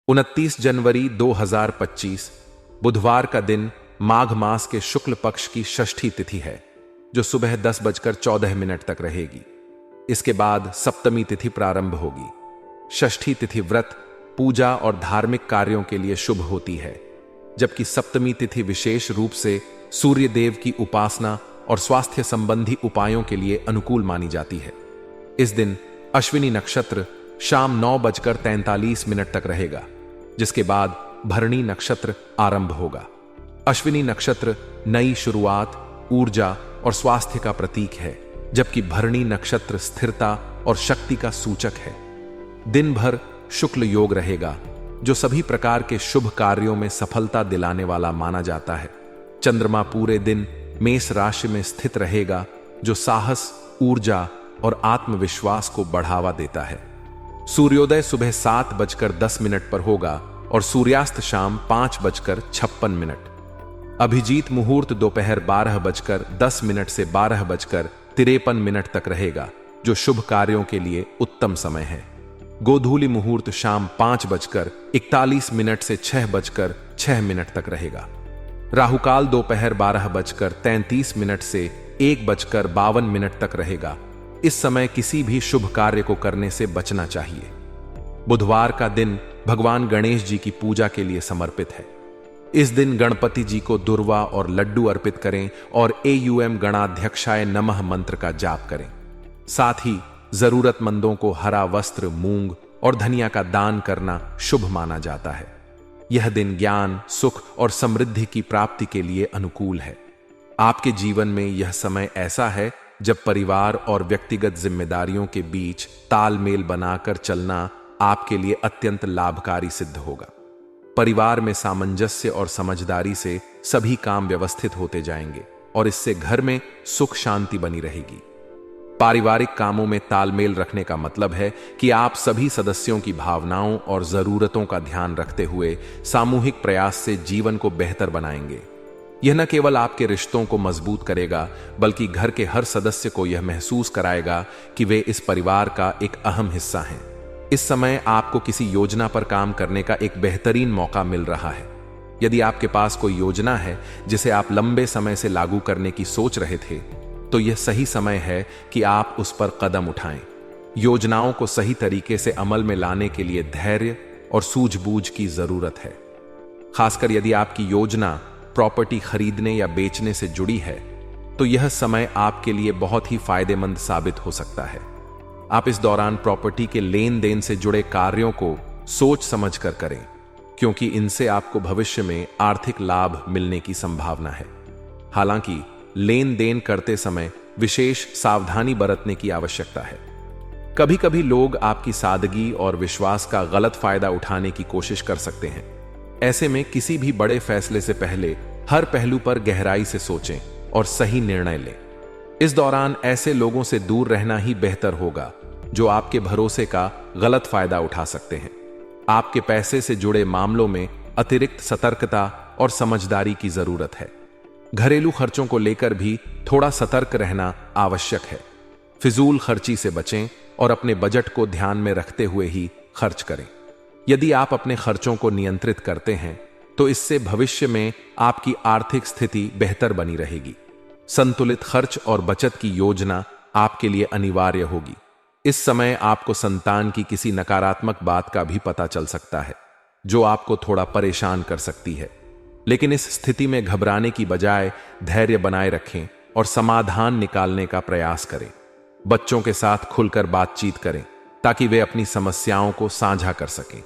29 जनवरी 2025 बुधवार का दिन माघ मास के शुक्ल पक्ष की षष्ठी तिथि है, जो सुबह 10:14 तक रहेगी। इसके बाद सप्तमी तिथि प्रारंभ होगी। षष्ठी तिथि व्रत, पूजा और धार्मिक कार्यों के लिए शुभ होती है, जबकि सप्तमी तिथि विशेष रूप से सूर्य देव की उपासना और स्वास्थ्य संबंधी उपायों के लिए अनुकूल मानी जाती है। इस दिन अश्विनी नक्षत्र शाम 9:43 तक रहेगा, जिसके बाद भरणी नक्षत्र आरंभ होगा। अश्विनी नक्षत्र नई शुरुआत, ऊर्जा और स्वास्थ्य का प्रतीक है, जबकि भरणी नक्षत्र स्थिरता और शक्ति का सूचक है। दिन भर शुक्ल योग रहेगा, जो सभी प्रकार के शुभ कार्यों में सफलता दिलाने वाला माना जाता है। चंद्रमा पूरे दिन मेष राशि में स्थित रहेगा, जो साहस, ऊर्जा और आत्मविश्वास को बढ़ावा देता है। सूर्योदय सुबह 7:10 पर होगा और सूर्यास्त शाम 5:56। अभिजीत मुहूर्त दोपहर 12:10 से 12:53 तक रहेगा, जो शुभ कार्यों के लिए उत्तम समय है। गोधूली मुहूर्त शाम 5:41 से 6:06 तक रहेगा। राहुकाल दोपहर 12:33 से 1:52 तक रहेगा। इस समय किसी भी शुभ कार्य को करने से बचना चाहिए। बुधवार का दिन भगवान गणेश जी की पूजा के लिए समर्पित है। इस दिन गणपति जी को दुर्वा और लड्डू अर्पित करें और एयूएम गणाध्यक्षाय नमः मंत्र का जाप करें। साथ ही जरूरतमंदों को हरा वस्त्र, मूंग और धनिया का दान करना शुभ माना जाता है। यह दिन ज्ञान, सुख और समृद्धि की प्राप्ति के लिए अनुकूल है। आपके जीवन में यह समय ऐसा है जब परिवार और व्यक्तिगत जिम्मेदारियों के बीच तालमेल बनाकर चलना आपके लिए अत्यंत लाभकारी सिद्ध होगा। परिवार में सामंजस्य और समझदारी से सभी काम व्यवस्थित होते जाएंगे और इससे घर में सुख शांति बनी रहेगी। पारिवारिक कामों में तालमेल रखने का मतलब है कि आप सभी सदस्यों की भावनाओं और जरूरतों का ध्यान रखते हुए सामूहिक प्रयास से जीवन को बेहतर बनाएंगे। यह न केवल आपके रिश्तों को मजबूत करेगा, बल्कि घर के हर सदस्य को यह महसूस कराएगा कि वे इस परिवार का एक अहम हिस्सा हैं। इस समय आपको किसी योजना पर काम करने का एक बेहतरीन मौका मिल रहा है। यदि आपके पास कोई योजना है जिसे आप लंबे समय से लागू करने की सोच रहे थे, तो यह सही समय है कि आप उस पर कदम उठाएं। योजनाओं को सही तरीके से अमल में लाने के लिए धैर्य और सूझबूझ की जरूरत है। खासकर यदि आपकी योजना प्रॉपर्टी खरीदने या बेचने से जुड़ी है, तो यह समय आपके लिए बहुत ही फायदेमंद साबित हो सकता है। आप इस दौरान प्रॉपर्टी के लेन देन से जुड़े कार्यों को सोच समझ कर करें, क्योंकि इनसे आपको भविष्य में आर्थिक लाभ मिलने की संभावना है। हालांकि लेन देन करते समय विशेष सावधानी बरतने की आवश्यकता है। कभी कभी लोग आपकी सादगी और विश्वास का गलत फायदा उठाने की कोशिश कर सकते हैं। ऐसे में किसी भी बड़े फैसले से पहले हर पहलू पर गहराई से सोचें और सही निर्णय लें। इस दौरान ऐसे लोगों से दूर रहना ही बेहतर होगा जो आपके भरोसे का गलत फायदा उठा सकते हैं। आपके पैसे से जुड़े मामलों में अतिरिक्त सतर्कता और समझदारी की जरूरत है। घरेलू खर्चों को लेकर भी थोड़ा सतर्क रहना आवश्यक है। फिजूल खर्ची से बचें और अपने बजट को ध्यान में रखते हुए ही खर्च करें। यदि आप अपने खर्चों को नियंत्रित करते हैं, तो इससे भविष्य में आपकी आर्थिक स्थिति बेहतर बनी रहेगी। संतुलित खर्च और बचत की योजना आपके लिए अनिवार्य होगी। इस समय आपको संतान की किसी नकारात्मक बात का भी पता चल सकता है, जो आपको थोड़ा परेशान कर सकती है। लेकिन इस स्थिति में घबराने की बजाय धैर्य बनाए रखें और समाधान निकालने का प्रयास करें। बच्चों के साथ खुलकर बातचीत करें ताकि वे अपनी समस्याओं को साझा कर सकें।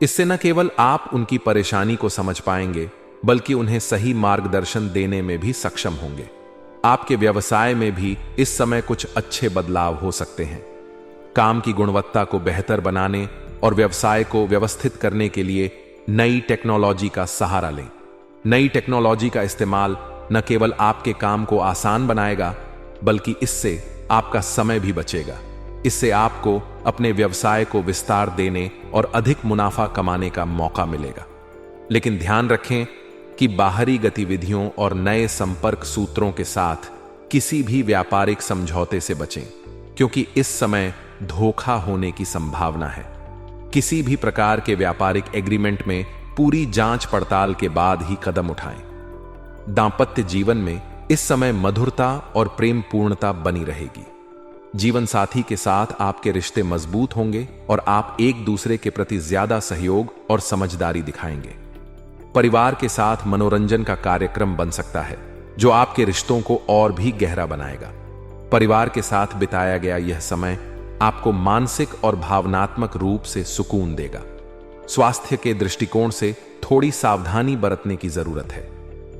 इससे न केवल आप उनकी परेशानी को समझ पाएंगे, बल्कि उन्हें सही मार्गदर्शन देने में भी सक्षम होंगे। आपके व्यवसाय में भी इस समय कुछ अच्छे बदलाव हो सकते हैं। काम की गुणवत्ता को बेहतर बनाने और व्यवसाय को व्यवस्थित करने के लिए नई टेक्नोलॉजी का सहारा लें। नई टेक्नोलॉजी का इस्तेमाल न केवल आपके काम को आसान बनाएगा, बल्कि इससे आपका समय भी बचेगा। इससे आपको अपने व्यवसाय को विस्तार देने और अधिक मुनाफा कमाने का मौका मिलेगा। लेकिन ध्यान रखें कि बाहरी गतिविधियों और नए संपर्क सूत्रों के साथ किसी भी व्यापारिक समझौते से बचें, क्योंकि इस समय धोखा होने की संभावना है। किसी भी प्रकार के व्यापारिक एग्रीमेंट में पूरी जांच पड़ताल के बाद ही कदम उठाएं। दांपत्य जीवन में इस समय मधुरता और प्रेम पूर्णता बनी रहेगी। जीवन साथी के साथ आपके रिश्ते मजबूत होंगे और आप एक दूसरे के प्रति ज्यादा सहयोग और समझदारी दिखाएंगे। परिवार के साथ मनोरंजन का कार्यक्रम बन सकता है जो आपके रिश्तों को और भी गहरा बनाएगा। परिवार के साथ बिताया गया यह समय आपको मानसिक और भावनात्मक रूप से सुकून देगा। स्वास्थ्य के दृष्टिकोण से थोड़ी सावधानी बरतने की जरूरत है।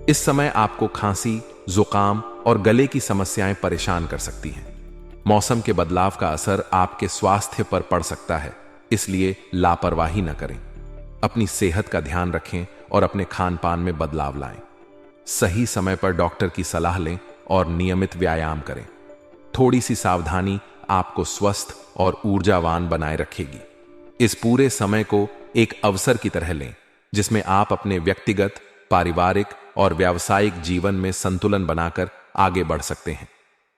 इस समय आपको खांसी, जुकाम और गले की समस्याएं परेशान कर सकती हैं। मौसम के बदलाव का असर आपके स्वास्थ्य पर पड़ सकता है, इसलिए लापरवाही न करें। अपनी सेहत का ध्यान रखें और अपने खान पान में बदलाव लाएं। सही समय पर डॉक्टर की सलाह लें और नियमित व्यायाम करें। थोड़ी सी सावधानी आपको स्वस्थ और ऊर्जावान बनाए रखेगी। इस पूरे समय को एक अवसर की तरह लें जिसमें आप अपने व्यक्तिगत, पारिवारिक और व्यावसायिक जीवन में संतुलन बनाकर आगे बढ़ सकते हैं।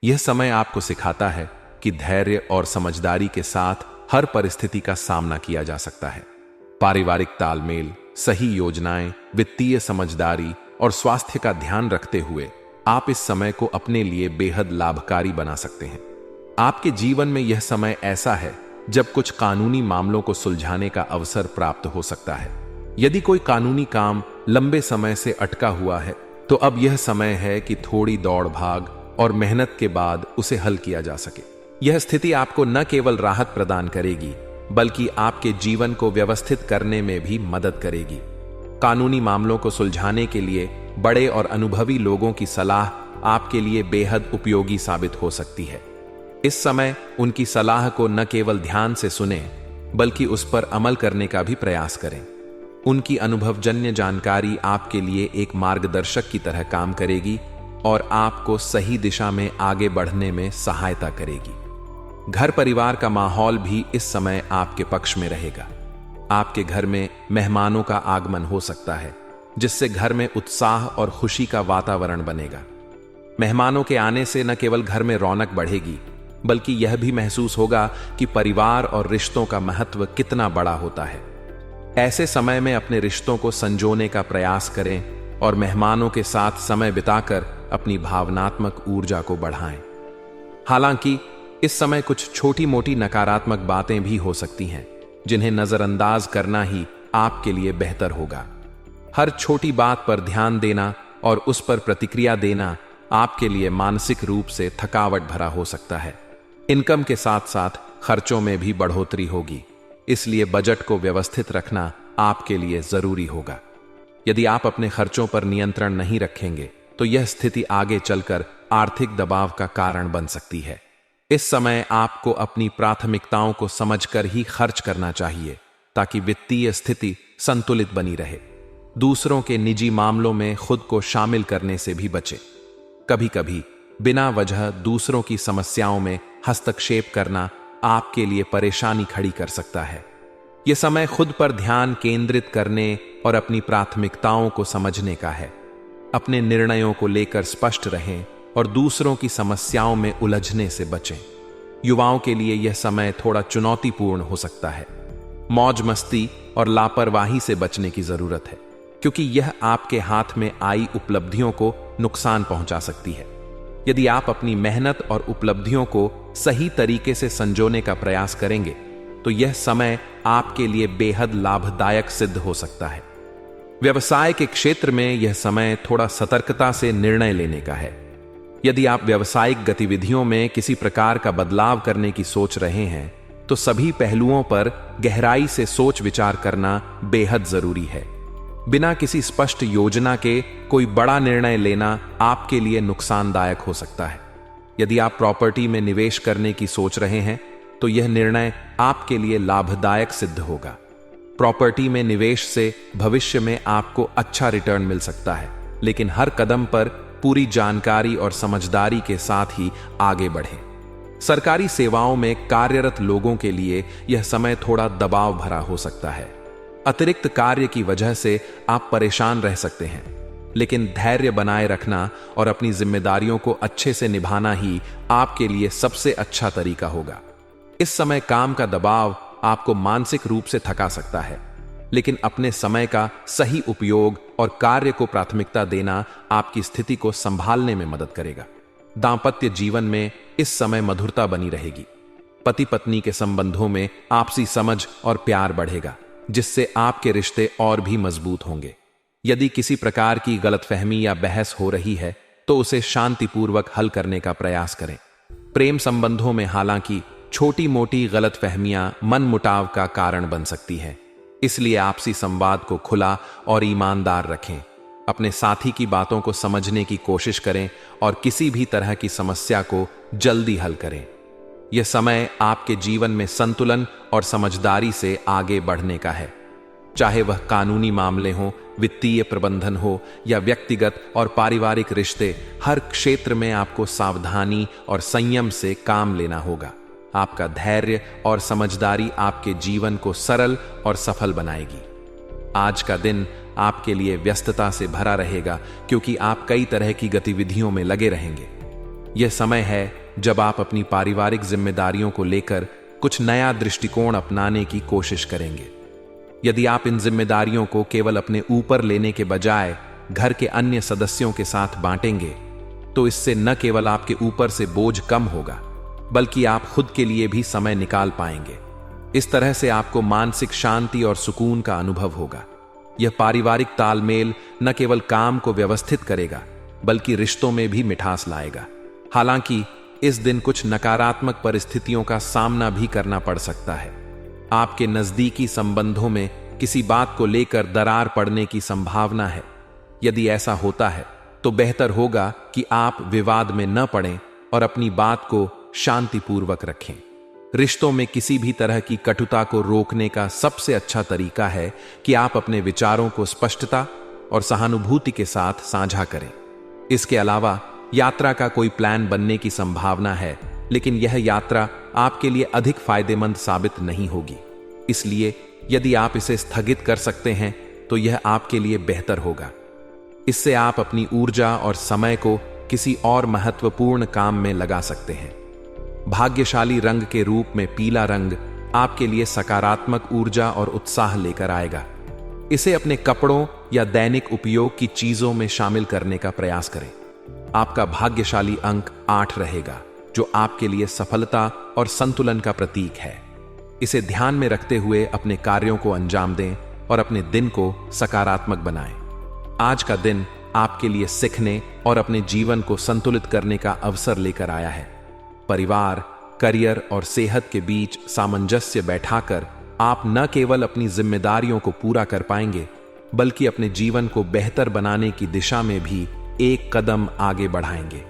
यह समय आपको सिखाता है कि धैर्य और समझदारी के साथ हर परिस्थिति का सामना किया जा सकता है। पारिवारिक तालमेल, सही योजनाएं, वित्तीय समझदारी और स्वास्थ्य का ध्यान रखते हुए आप इस समय को अपने लिए बेहद लाभकारी बना सकते हैं। आपके जीवन में यह समय ऐसा है जब कुछ कानूनी मामलों को सुलझाने का अवसर प्राप्त हो सकता है। यदि कोई कानूनी काम लंबे समय से अटका हुआ है तो अब यह समय है कि थोड़ी दौड़ भाग और मेहनत के बाद उसे हल किया जा सके। यह स्थिति आपको न केवल राहत प्रदान करेगी बल्कि आपके जीवन को व्यवस्थित करने में भी मदद करेगी। कानूनी मामलों को सुलझाने के लिए बड़े और अनुभवी लोगों की सलाह आपके लिए बेहद उपयोगी साबित हो सकती है। इस समय उनकी सलाह को न केवल ध्यान से सुनें बल्कि उस पर अमल करने का भी प्रयास करें। उनकी अनुभवजन्य जानकारी आपके लिए एक मार्गदर्शक की तरह काम करेगी और आपको सही दिशा में आगे बढ़ने में सहायता करेगी। घर परिवार का माहौल भी इस समय आपके पक्ष में रहेगा। आपके घर में मेहमानों का आगमन हो सकता है जिससे घर में उत्साह और खुशी का वातावरण बनेगा। मेहमानों के आने से न केवल घर में रौनक बढ़ेगी बल्कि यह भी महसूस होगा कि परिवार और रिश्तों का महत्व कितना बड़ा होता है। ऐसे समय में अपने रिश्तों को संजोने का प्रयास करें और मेहमानों के साथ समय बिताकर अपनी भावनात्मक ऊर्जा को बढ़ाएं। हालांकि इस समय कुछ छोटी मोटी नकारात्मक बातें भी हो सकती हैं जिन्हें नजरअंदाज करना ही आपके लिए बेहतर होगा। हर छोटी बात पर ध्यान देना और उस पर प्रतिक्रिया देना आपके लिए मानसिक रूप से थकावट भरा हो सकता है। इनकम के साथ साथ खर्चों में भी बढ़ोतरी होगी, इसलिए बजट को व्यवस्थित रखना आपके लिए जरूरी होगा। यदि आप अपने खर्चों पर नियंत्रण नहीं रखेंगे तो यह स्थिति आगे चलकर आर्थिक दबाव का कारण बन सकती है। इस समय आपको अपनी प्राथमिकताओं को समझकर ही खर्च करना चाहिए ताकि वित्तीय स्थिति संतुलित बनी रहे। दूसरों के निजी मामलों में खुद को शामिल करने से भी बचें। कभी कभी बिना वजह दूसरों की समस्याओं में हस्तक्षेप करना आपके लिए परेशानी खड़ी कर सकता है। यह समय खुद पर ध्यान केंद्रित करने और अपनी प्राथमिकताओं को समझने का है। अपने निर्णयों को लेकर स्पष्ट रहें और दूसरों की समस्याओं में उलझने से बचें। युवाओं के लिए यह समय थोड़ा चुनौतीपूर्ण हो सकता है। मौज मस्ती और लापरवाही से बचने की जरूरत है क्योंकि यह आपके हाथ में आई उपलब्धियों को नुकसान पहुंचा सकती है। यदि आप अपनी मेहनत और उपलब्धियों को सही तरीके से संजोने का प्रयास करेंगे तो यह समय आपके लिए बेहद लाभदायक सिद्ध हो सकता है। व्यवसाय के क्षेत्र में यह समय थोड़ा सतर्कता से निर्णय लेने का है। यदि आप व्यावसायिक गतिविधियों में किसी प्रकार का बदलाव करने की सोच रहे हैं तो सभी पहलुओं पर गहराई से सोच विचार करना बेहद जरूरी है। बिना किसी स्पष्ट योजना के कोई बड़ा निर्णय लेना आपके लिए नुकसानदायक हो सकता है। यदि आप प्रॉपर्टी में निवेश करने की सोच रहे हैं तो यह निर्णय आपके लिए लाभदायक सिद्ध होगा। प्रॉपर्टी में निवेश से भविष्य में आपको अच्छा रिटर्न मिल सकता है, लेकिन हर कदम पर पूरी जानकारी और समझदारी के साथ ही आगे बढ़ें। सरकारी सेवाओं में कार्यरत लोगों के लिए यह समय थोड़ा दबाव भरा हो सकता है। अतिरिक्त कार्य की वजह से आप परेशान रह सकते हैं, लेकिन धैर्य बनाए रखना और अपनी जिम्मेदारियों को अच्छे से निभाना ही आपके लिए सबसे अच्छा तरीका होगा। इस समय काम का दबाव आपको मानसिक रूप से थका सकता है, लेकिन अपने समय का सही उपयोग और कार्य को प्राथमिकता देना आपकी स्थिति को संभालने में मदद करेगा। दांपत्य जीवन में इस समय मधुरता बनी रहेगी। पति पत्नी के संबंधों में आपसी समझ और प्यार बढ़ेगा, जिससे आपके रिश्ते और भी मजबूत होंगे। यदि किसी प्रकार की गलतफहमी या बहस हो रही है तो उसे शांतिपूर्वक हल करने का प्रयास करें। प्रेम संबंधों में हालांकि छोटी मोटी गलतफहमियां मनमुटाव का कारण बन सकती हैं, इसलिए आपसी संवाद को खुला और ईमानदार रखें। अपने साथी की बातों को समझने की कोशिश करें और किसी भी तरह की समस्या को जल्दी हल करें। यह समय आपके जीवन में संतुलन और समझदारी से आगे बढ़ने का है। चाहे वह कानूनी मामले हों, वित्तीय प्रबंधन हो या व्यक्तिगत और पारिवारिक रिश्ते, हर क्षेत्र में आपको सावधानी और संयम से काम लेना होगा। आपका धैर्य और समझदारी आपके जीवन को सरल और सफल बनाएगी। आज का दिन आपके लिए व्यस्तता से भरा रहेगा, क्योंकि आप कई तरह की गतिविधियों में लगे रहेंगे। यह समय है जब आप अपनी पारिवारिक जिम्मेदारियों को लेकर कुछ नया दृष्टिकोण अपनाने की कोशिश करेंगे। यदि आप इन जिम्मेदारियों को केवल अपने ऊपर लेने के बजाय घर के अन्य सदस्यों के साथ बांटेंगे, तो इससे न केवल आपके ऊपर से बोझ कम होगा, बल्कि आप खुद के लिए भी समय निकाल पाएंगे। इस तरह से आपको मानसिक शांति और सुकून का अनुभव होगा। यह पारिवारिक तालमेल न केवल काम को व्यवस्थित करेगा, बल्कि रिश्तों में भी मिठास लाएगा। हालांकि इस दिन कुछ नकारात्मक परिस्थितियों का सामना भी करना पड़ सकता है। आपके नजदीकी संबंधों में किसी बात को लेकर दरार पड़ने की संभावना है। यदि ऐसा होता है तो बेहतर होगा कि आप विवाद में न पड़ें और अपनी बात को शांतिपूर्वक रखें। रिश्तों में किसी भी तरह की कटुता को रोकने का सबसे अच्छा तरीका है कि आप अपने विचारों को स्पष्टता और सहानुभूति के साथ साझा करें। इसके अलावा यात्रा का कोई प्लान बनने की संभावना है, लेकिन यह यात्रा आपके लिए अधिक फायदेमंद साबित नहीं होगी। इसलिए यदि आप इसे स्थगित कर सकते हैं तो यह आपके लिए बेहतर होगा। इससे आप अपनी ऊर्जा और समय को किसी और महत्वपूर्ण काम में लगा सकते हैं। भाग्यशाली रंग के रूप में पीला रंग आपके लिए सकारात्मक ऊर्जा और उत्साह लेकर आएगा। इसे अपने कपड़ों या दैनिक उपयोग की चीजों में शामिल करने का प्रयास करें। आपका भाग्यशाली अंक 8 रहेगा, जो आपके लिए सफलता और संतुलन का प्रतीक है। इसे ध्यान में रखते हुए अपने कार्यों को अंजाम दें और अपने दिन को सकारात्मक बनाएं। आज का दिन आपके लिए सीखने और अपने जीवन को संतुलित करने का अवसर लेकर आया है। परिवार, करियर और सेहत के बीच सामंजस्य बैठाकर आप न केवल अपनी जिम्मेदारियों को पूरा कर पाएंगे, बल्कि अपने जीवन को बेहतर बनाने की दिशा में भी एक कदम आगे बढ़ाएंगे।